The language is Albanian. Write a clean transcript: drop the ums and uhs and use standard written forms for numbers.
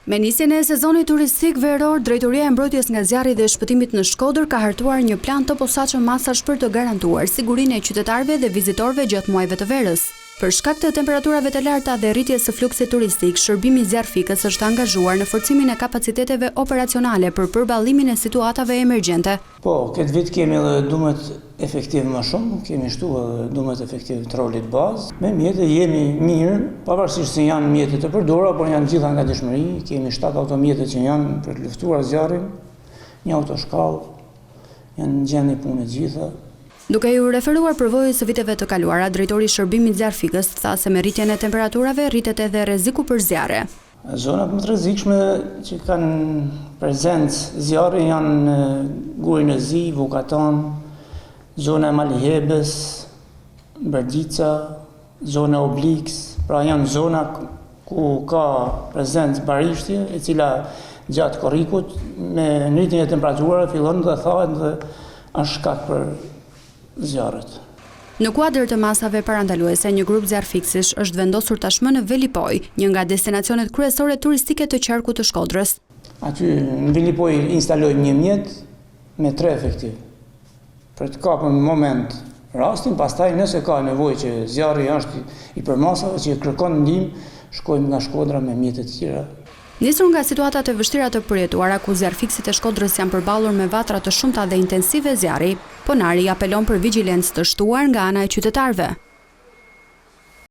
Me nisjen e sezonit turistik veror, Drejtoria e Mbrojtjes nga Zjarri dhe Shpëtimit në Shkodër ka hartuar një plan të posaçëm masash për të garantuar sigurinë e qytetarëve dhe vizitorëve gjatë muajve të verës. Për shkak të temperaturave të larta dhe rritjes së fluksit turistik, shërbimi zjarfikës është angazhuar në forcimin e kapaciteteve operacionale për përballimin e situatave emergjente. Po, këtë vit kemi edhe dumet efektiv më shumë, kemi shtuar edhe dumet efektiv të rolit bazë. Me mjetet jemi mirë, pavarësisht se janë mjetet të përdora, por janë gjitha nga dëshmëri. Kemi 7 automjetet që janë për të luftuar zjarrin, një autoshkallë, janë në gjendje punë gjitha. Duke ju referuar përvojës së viteve të kaluara, drejtori i shërbimit zjarfikës tha se me rritjen e temperaturave rritet edhe rreziku për zjarre. Zonat më të rrezikshme që kanë prezencë zjarri janë në Gurin e Zi, Vukatan, zona e Malihebes, Berdica, zona e Oblix, pra janë zona ku ka prezencë barishtje, e cila gjatë korrikut me ngritjen e temperaturave fillon të thahet dhe është shkak për zjarret. Në kuadër të masave parandaluese, një grup zjarfiksish është vendosur tashmë në Velipoj, një nga destinacionet kryesore turistike të qarkut të Shkodrës. Aty në Velipoj instalojmë një mjet me 3 efektiv. Për të kapur në moment rastin, pastaj nëse ka nevojë që zjarri është i përmasave që kërkon ndihmë, shkojmë nga Shkodra me mjete të tjera. Nisur nga situatat e vështira të përjetuara ku zjarfikësit e Shkodrës janë përballur me vatra të shumta dhe intensive zjarri, Ponari apelon për vigjilencë të shtuar nga ana e qytetarëve.